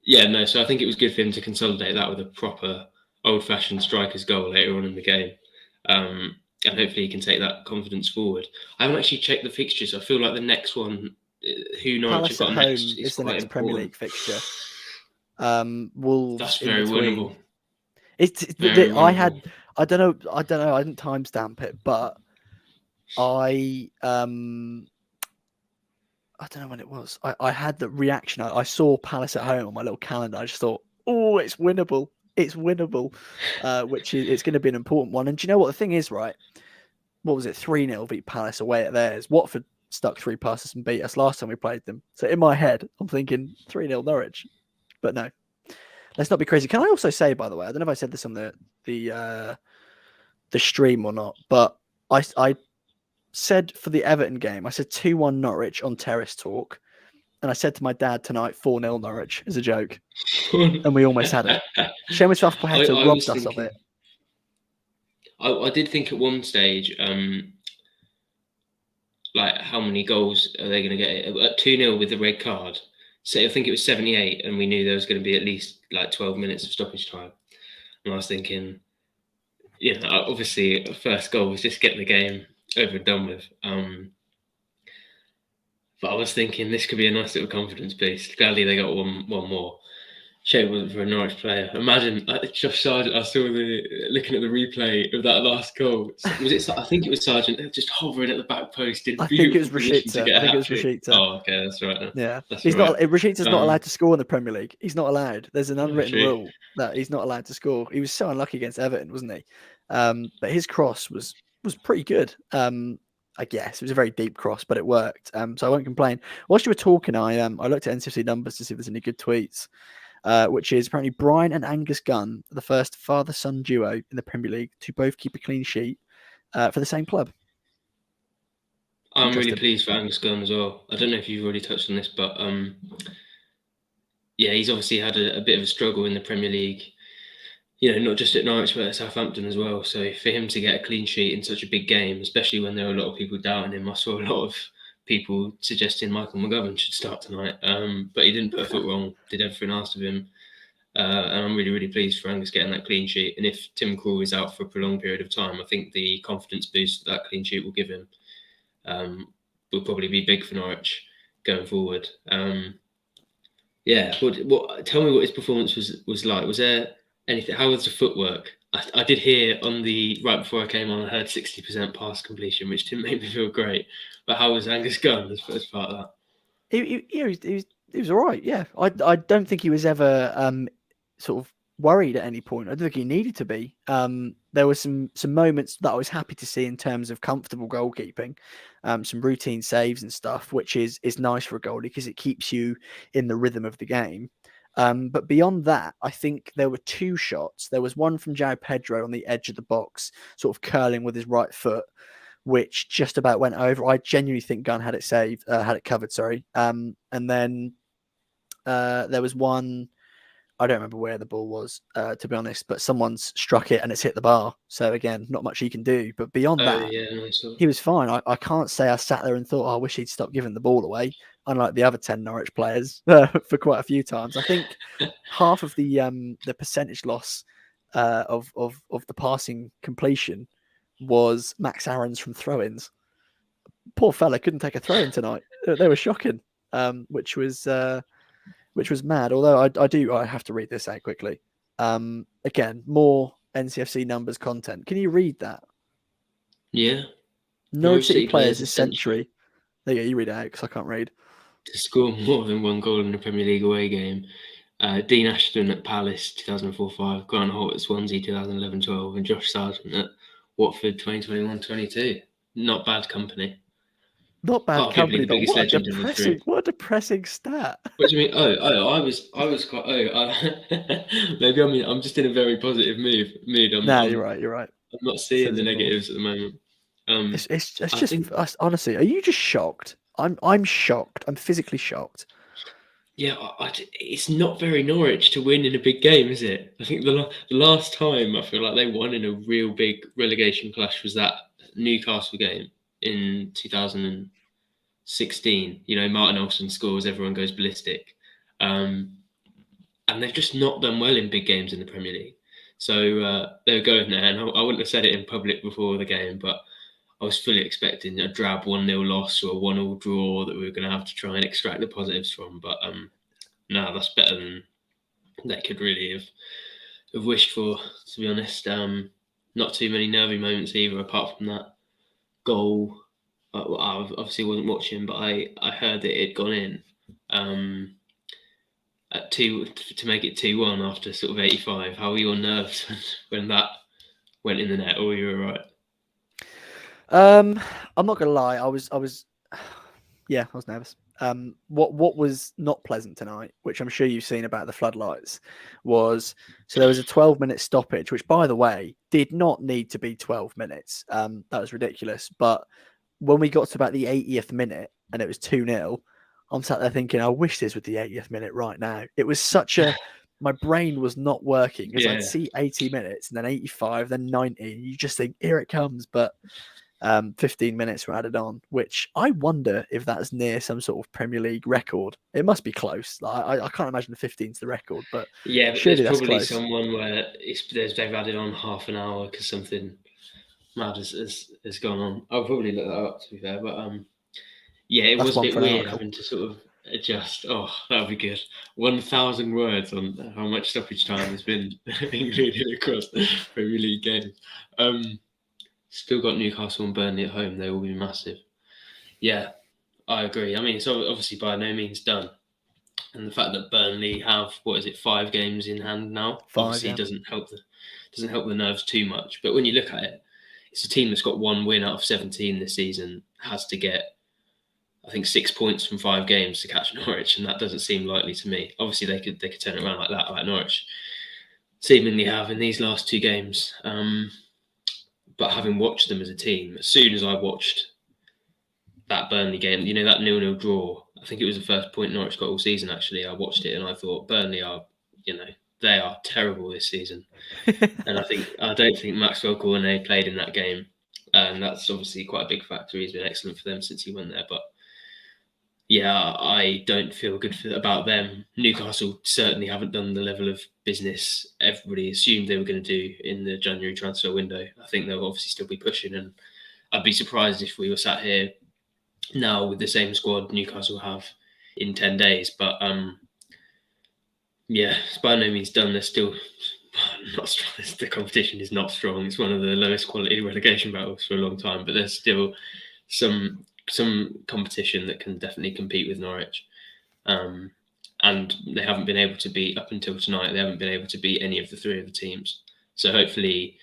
Yeah, no. So I think it was good for him to consolidate that with a proper old-fashioned striker's goal later on in the game. And hopefully he can take that confidence forward. I haven't actually checked the fixtures. I feel like the next one, who Norwich have got next, is the next important. Premier League fixture. Wolves. That's very winnable. I don't know. I didn't timestamp it, but I don't know when it was. I had the reaction. I saw Palace at home on my little calendar. I just thought, oh, it's winnable. It's winnable, which is it's going to be an important one. And do you know what the thing is, right? What was it? 3-0 beat Palace away at theirs. Watford stuck 3 past us and beat us last time we played them. So in my head, I'm thinking 3-0 Norwich. But no, let's not be crazy. Can I also say, by the way, I don't know if I said this on the stream or not, but I said for the Everton game, I said 2-1 Norwich on Terrace Talk. And I said to my dad tonight, 4-0 Norwich as a joke. And we almost had it. Seamus Rathbone robbed us of it. I did think at one stage, like how many goals are they going to get? At 2-0 with the red card. So I think it was 78, and we knew there was going to be at least like 12 minutes of stoppage time. And I was thinking, obviously, first goal was just get the game over and done with. But I was thinking this could be a nice little confidence boost. Gladly they got one more. Shame it wasn't for a Norwich player. Imagine Josh Sargent. I saw looking at the replay of that last goal. Was it? I think it was Sargent just hovering at the back post in I think it was beautiful position to Rashica. get I a think it hat was trick. Rashica. Oh, okay, that's right. Then. Yeah, That's he's right. not. Rashica's not allowed to score in the Premier League. He's not allowed. There's an unwritten true. rule that he's not allowed to score. He was so unlucky against Everton, wasn't he? But his cross was pretty good. I guess it was a very deep cross, but it worked. So I won't complain. Whilst you were talking, I looked at NCFC numbers to see if there's any good tweets. Which is apparently Brian and Angus Gunn, the first father-son duo in the Premier League to both keep a clean sheet for the same club. I'm really pleased for Angus Gunn as well. I don't know if you've already touched on this, but yeah, he's obviously had a bit of a struggle in the Premier League. Not just at Norwich, but at Southampton as well. So for him to get a clean sheet in such a big game, especially when there are a lot of people doubting him, I saw a lot of people suggesting Michael McGovern should start tonight. But he didn't put a foot wrong, did everything asked of him. And I'm really, really pleased for Angus getting that clean sheet. And if Tim Krul is out for a prolonged period of time, I think the confidence boost that clean sheet will give him will probably be big for Norwich going forward. Yeah, tell me what his performance was like. Was there anything? How was the footwork? I did hear right before I came on, I heard 60% pass completion, which didn't make me feel great. But how was Angus Gunn as part of that? He was all right. Yeah, I don't think he was ever sort of worried at any point. I don't think he needed to be. There were some moments that I was happy to see in terms of comfortable goalkeeping, some routine saves and stuff, which is nice for a goalie because it keeps you in the rhythm of the game. But beyond that, I think there were two shots. There was one from João Pedro on the edge of the box, sort of curling with his right foot, which just about went over. I genuinely think Gunn had it covered. Sorry. And then there was one. I don't remember where the ball was, to be honest, but someone's struck it and it's hit the bar. So again, not much he can do. But beyond that, he was fine. I can't say I sat there and thought, I wish he'd stop giving the ball away, unlike the other 10 Norwich players for quite a few times. I think half of the percentage loss of the passing completion was Max Aaron's from throw-ins. Poor fella couldn't take a throw-in tonight. They were shocking, which was mad. Although I have to read this out quickly. Again, more NCFC numbers content. Can you read that? Yeah. Norwich City players this century. There you go. You read it out because I can't read. To score more than one goal in a Premier League away game. Dean Ashton at Palace 2004-05, Grant Holt at Swansea 2011-12, and Josh Sargent at Watford 2021-22. Not bad company. Not bad company, but what a depressing stat. What do you mean? I was quite. Maybe I'm just in a very positive mood. You're right. I'm not seeing the negatives at the moment. It's just honestly. Are you just shocked? I'm shocked. I'm physically shocked. Yeah, it's not very Norwich to win in a big game, is it? I think the last time I feel like they won in a real big relegation clash was that Newcastle game in 2016. Martin Olsen scores, everyone goes ballistic. And they've just not done well in big games in the Premier League. So they were going there, and I wouldn't have said it in public before the game, but I was fully expecting a drab 1-0 loss or a 1-1 draw that we were going to have to try and extract the positives from. But no, that's better than they could really have wished for, to be honest. Not too many nervy moments either, apart from that goal. I obviously wasn't watching, but I heard that it had gone in at 2 to make it 2-1 after sort of 85. How were your nerves when that went in the net, or were you all right? I'm not gonna lie, I was yeah, I was nervous. What was not pleasant tonight, which I'm sure you've seen about the floodlights, was there was a 12-minute stoppage, which by the way did not need to be 12 minutes. That was ridiculous. But when we got to about the 80th minute and it was 2-0, I'm sat there thinking, I wish this was the 80th minute right now. It was such a my brain was not working because I'd see 80 minutes and then 85, then 90. And you just think, here it comes. But 15 minutes were added on, which I wonder if that's near some sort of Premier League record. It must be close. I can't imagine 15's the record, but Yeah, but surely there's that's probably close. someone where they've added on half an hour because something mad has gone on. I'll probably look that up, to be fair, but yeah, it That's was a one bit for an weird article. having to sort of adjust. Oh, that would be good. 1,000 words on how much stoppage time has been included across Premier League games. Still got Newcastle and Burnley at home. They will be massive. Yeah, I agree. I mean, it's obviously by no means done. And the fact that Burnley have 5 games in hand now, 5, obviously yeah. doesn't help the nerves too much. But when you look at it, it's a team that's got 1 win out of 17 this season, has to get, I think, 6 points from 5 games to catch Norwich, and that doesn't seem likely to me. Obviously, they could turn it around like that, like Norwich seemingly have in these last 2 games. But having watched them as a team, as soon as I watched that Burnley game, that 0-0 draw, I think it was the first point Norwich got all season, actually. I watched it and I thought Burnley are, they are terrible this season. And I don't think Maxwell Cornet played in that game. And that's obviously quite a big factor. He's been excellent for them since he went there. But yeah, I don't feel good about them. Newcastle certainly haven't done the level of business everybody assumed they were going to do in the January transfer window. I think they'll obviously still be pushing, and I'd be surprised if we were sat here now with the same squad Newcastle have in 10 days. But yeah, it's by no means done. They're still not strong. The competition is not strong. It's one of the lowest quality relegation battles for a long time, but there's still some competition that can definitely compete with Norwich. And they haven't been able to beat, up until tonight, they haven't been able to beat any of the 3 other teams. So hopefully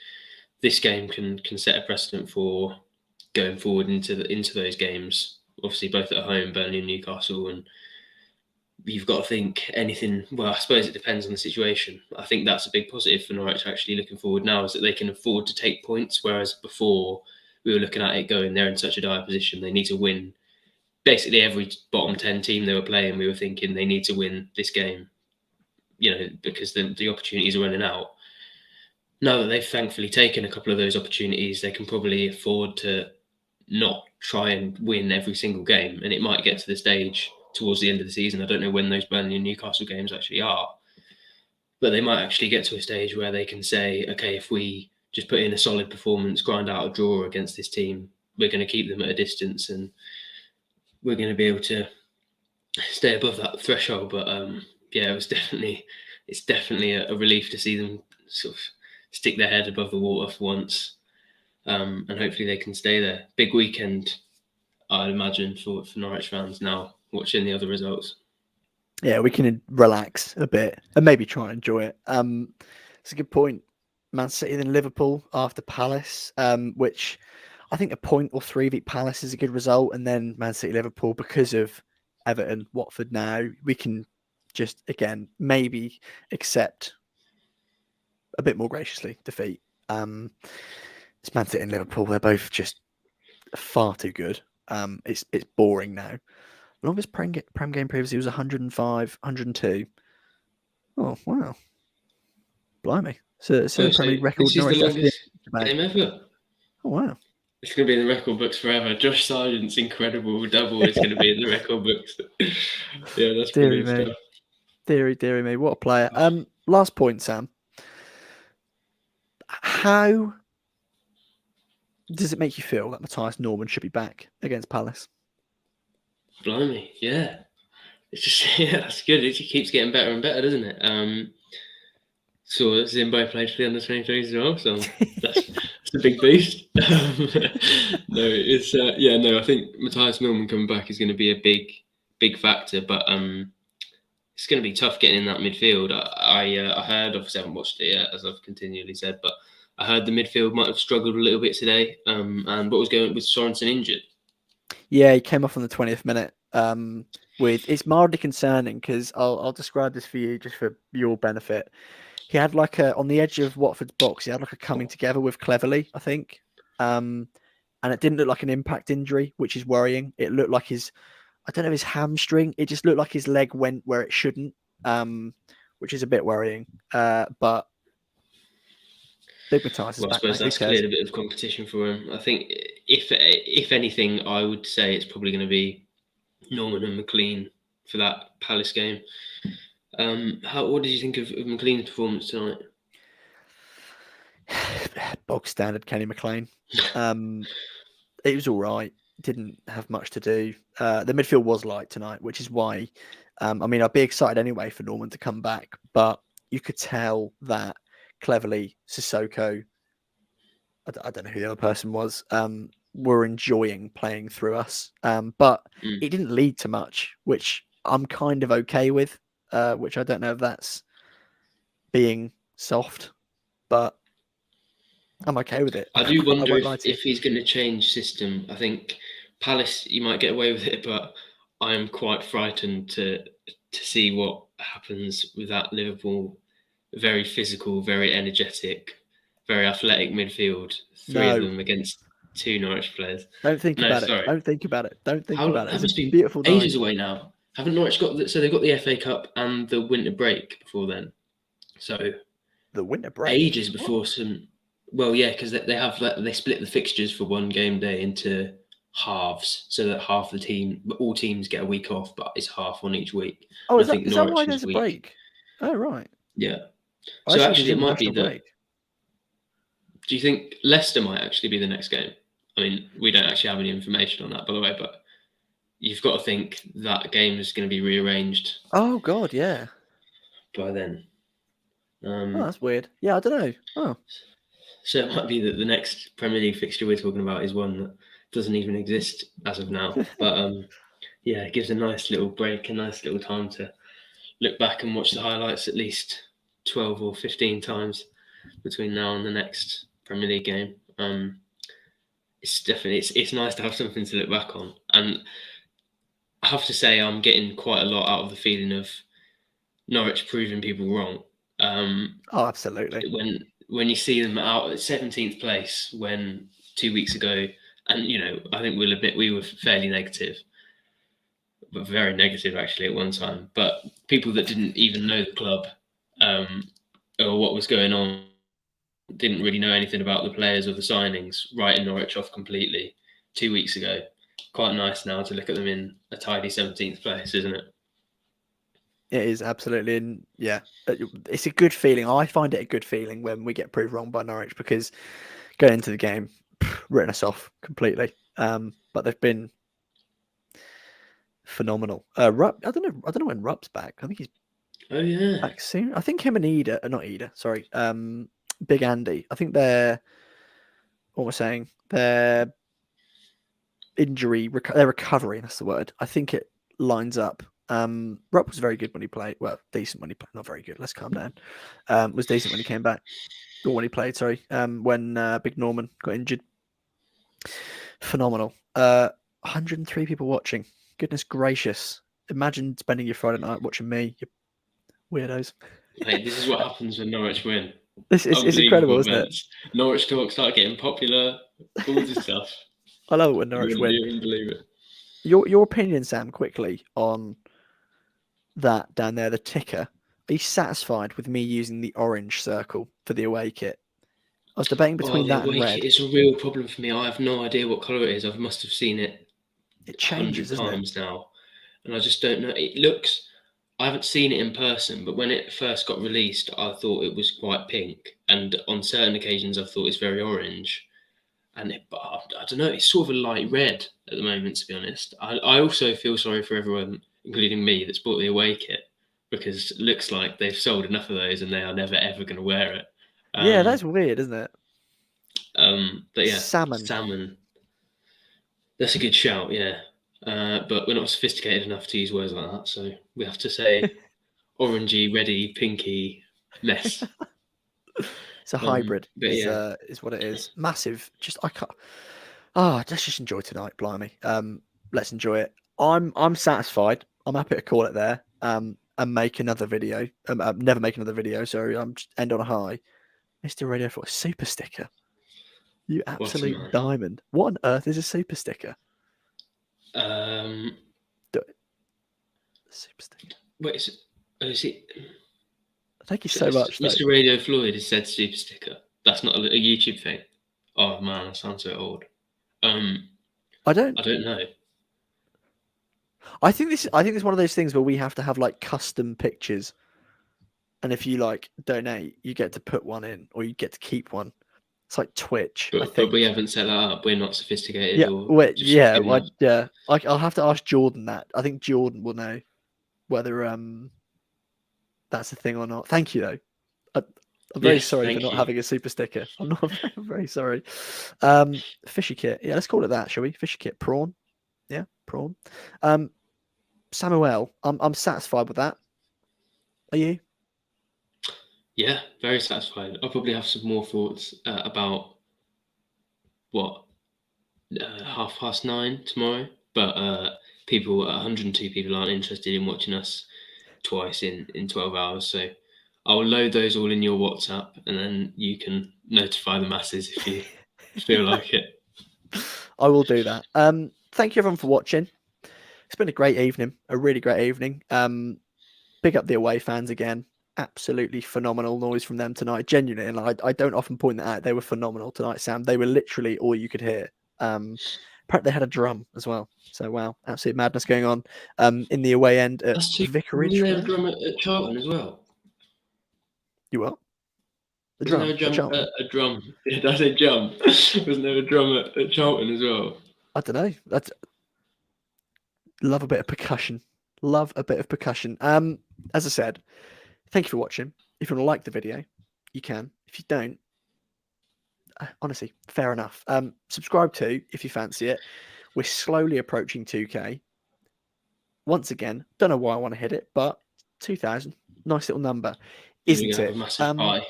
this game can set a precedent for going forward into those games. Obviously, both at home, Burnley and Newcastle, and you've got to think anything. Well, I suppose it depends on the situation. I think that's a big positive for Norwich actually looking forward now, is that they can afford to take points, whereas before we were looking at it going, they're in such a dire position, they need to win. Basically, every bottom 10 team they were playing, we were thinking they need to win this game, because the opportunities are running out. Now that they've thankfully taken a couple of those opportunities, they can probably afford to not try and win every single game. And it might get to the stage towards the end of the season. I don't know when those Burnley and Newcastle games actually are, but they might actually get to a stage where they can say, okay, if we just put in a solid performance, grind out a draw against this team, we're going to keep them at a distance and we're going to be able to stay above that threshold. But yeah, it's definitely a relief to see them sort of stick their head above the water for once, and hopefully they can stay there. Big weekend, I'd imagine, for Norwich fans now watching the other results. Yeah, we can relax a bit and maybe try and enjoy it. It's a good point. Man City then Liverpool after Palace, which I think a point or 3 beat Palace is a good result, and then Man City Liverpool because of Everton Watford. Now we can just again maybe accept a bit more graciously defeat. It's Man City and Liverpool. They're both just far too good. It's boring now. The longest Prem game previously was 105, 102. Oh, wow. Blimey. So the Premier League record. This is the Norwich longest game ever. Oh, wow. It's going to be in the record books forever. Josh Sargent's incredible double is going to be in the record books. Yeah, that's brilliant stuff. Deary me. What a player. Last point, Sam. How does it make you feel that Matthias Norman should be back against Palace? Blimey, yeah. It's just, yeah, that's good. It just keeps getting better and better, doesn't it? So Zimbo played for the under-23s as well, so that's a big boost. No, it's I think Matthias Norman coming back is going to be a big factor, but it's going to be tough getting in that midfield. I heard, obviously I haven't watched it yet, as I've continually said, but I heard the midfield might have struggled a little bit today. And what was going with Sorensen injured? Yeah, he came off on the 20th minute. It's mildly concerning because I'll describe this for you just for your benefit. He had on the edge of Watford's box, he had a coming together with Cleverley, I think. And it didn't look like an impact injury, which is worrying. It looked like his hamstring. It just looked like his leg went where it shouldn't, which is a bit worrying. But Big Matthias is Well, I back, suppose mate. Who that's cares? cleared a bit of competition for him. I think if anything, I would say it's probably going to be Norman and McLean for that Palace game. What did you think of McLean's performance tonight? Bog standard Kenny McLean. It was all right. Didn't have much to do. The midfield was light tonight, which is why. I mean, I'd be excited anyway for Norman to come back, but you could tell that cleverly Sissoko, I don't know who the other person was, were enjoying playing through us. But it didn't lead to much, which I'm kind of okay with. Which I don't know if that's being soft, but I'm okay with it. I do I wonder won't lie to you. if he's going to change system. I think Palace, you might get away with it, but I'm quite frightened to see what happens with that Liverpool very physical, very energetic, very athletic midfield. Three of No. them against two Norwich players. Don't think No, about it. sorry. Don't think about it. Don't think about it. That It's a must be beautiful night. ages away now. Haven't Norwich got so they've got the FA Cup and the winter break before then. So The winter break. ages before some. Well, yeah, because they split the fixtures for one game day into halves, so that half the team, all teams get a week off, but it's half on each week. Oh, And I think is that why Norwich's there's a week. break? Oh, right. Yeah. I So assumed actually, there's it might be international that. break. Do you think Leicester might actually be the next game? I mean, we don't actually have any information on that, by the way, but you've got to think that game is going to be rearranged Oh God, yeah. by then. Oh, that's weird. Yeah, I don't know. Oh, So it might be that the next Premier League fixture we're talking about is one that doesn't even exist as of now. But yeah, it gives a nice little break, a nice little time to look back and watch the highlights at least 12 or 15 times between now and the next Premier League game. It's definitely it's nice to have something to look back on, and I have to say I'm getting quite a lot out of the feeling of Norwich proving people wrong. oh, absolutely. When you see them out at 17th place, when 2 weeks ago, and I think we'll admit we were fairly negative, but very negative actually at one time. But people that didn't even know the club or what was going on, didn't really know anything about the players or the signings, writing Norwich off completely 2 weeks ago. Quite nice now to look at them in a tidy 17th place, isn't it? It is absolutely, and yeah, it's a good feeling. I find it a good feeling when we get proved wrong by Norwich because going into the game, written us off completely. But they've been phenomenal. Rupp, I don't know when Rupp's back. I think he's back soon. I think him and not Ida, sorry. Big Andy. I think they're what we're saying. Their their recovery. That's the word. I think it lines up. Rupp was very good when he played. Well, decent when he played. Not very good. Let's calm down. Was decent when he came back. Or when he played, sorry. When Big Norman got injured. Phenomenal. 103 people watching. Goodness gracious. Imagine spending your Friday night watching me, you weirdos. Mate, this is what happens when Norwich win. It's incredible, isn't it? Norwich talk start getting popular, all this stuff. I love it when Norwich win. You wouldn't believe it. Your opinion, Sam, quickly on that down there, the ticker. Are you satisfied with me using the orange circle for the away kit? I was debating between that and red. It's a real problem for me. I have no idea what colour it is. I must have seen it. It changes, 100 times now, and I just don't know. It looks. I haven't seen it in person, but when it first got released, I thought it was quite pink, and on certain occasions, I thought it's very orange. But I don't know. It's sort of a light red at the moment, to be honest. I also feel sorry for everyone, including me, that's bought the away kit because it looks like they've sold enough of those and they are never ever going to wear it. Yeah, that's weird, isn't it? But yeah, salmon. That's a good shout, yeah. But we're not sophisticated enough to use words like that, so we have to say orangey, reddy, pinky mess. It's a hybrid. Is what it is. Massive. Just I can't. Let's just enjoy tonight, blimey. Let's enjoy it. I'm satisfied. I'm happy to call it there. And make another video. Never make another video. Sorry, I'm just end on a high. Mr. Radio for a super sticker. You absolute diamond. What on earth is a super sticker? Do it. Super sticker. Wait, is it? Thank you so much. Mr. Radio Floyd has said super sticker. That's not a YouTube thing. Oh man, I sound so old. I don't. I don't know. I think this is one of those things where we have to have like custom pictures, and if you like donate, you get to put one in, or you get to keep one. It's like Twitch, I But we think. haven't set that up. We're not sophisticated Yeah, or wait, just yeah, good enough. yeah. I'll have to ask Jordan that. I think Jordan will know whether that's a thing or not. Thank you though. I'm very Yes, sorry for thank not you. having a super sticker. I'm not I'm very sorry. Fishy kit. Yeah, let's call it that, shall we? Fishy kit. Prawn. Yeah, prawn. Samuel, I'm satisfied with that. Are you? Yeah, very satisfied. I'll probably have some more thoughts about what 9:30 tomorrow. But 102 people aren't interested in watching us twice in 12 hours. So I'll load those all in your WhatsApp, and then you can notify the masses if you feel like it. I will do that. Thank you everyone for watching. It's been a great evening, a really great evening. Big up the away fans again. Absolutely phenomenal noise from them tonight. Genuinely, and I don't often point that out. They were phenomenal tonight, Sam. They were literally all you could hear. Apparently they had a drum as well. So wow, absolute madness going on. In the away end at That's too. Vicarage Wasn't there a Road. drum at Charlton as well? You what? The Wasn't there drum a at drum? Charlton. A drum? Did I say jump? Wasn't there a drum at Charlton as well? I don't know. That's love a bit of percussion. Love a bit of percussion. As I said, thank you for watching. If you want to like the video, you can. If you don't, honestly, fair enough. Subscribe to if you fancy it. We're slowly approaching 2K. Once again, don't know why I want to hit it, but 2,000, nice little number, We're gonna isn't have a it? massive pie.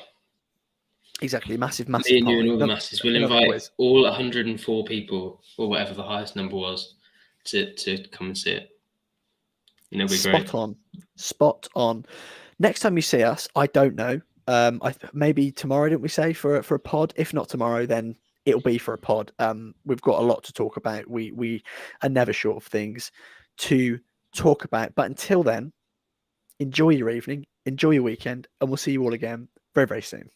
Exactly, massive, Me massive and you and pie. all the masses. We'll Another invite quiz. all 104 people, or whatever the highest number was, to come and see it. And it'll be great. Spot on, spot on. Next time you see us, I don't know. Maybe tomorrow, didn't we say for a pod? If not tomorrow, then it'll be for a pod. We've got a lot to talk about. We are never short of things to talk about. But until then, enjoy your evening, enjoy your weekend, and we'll see you all again very, very soon.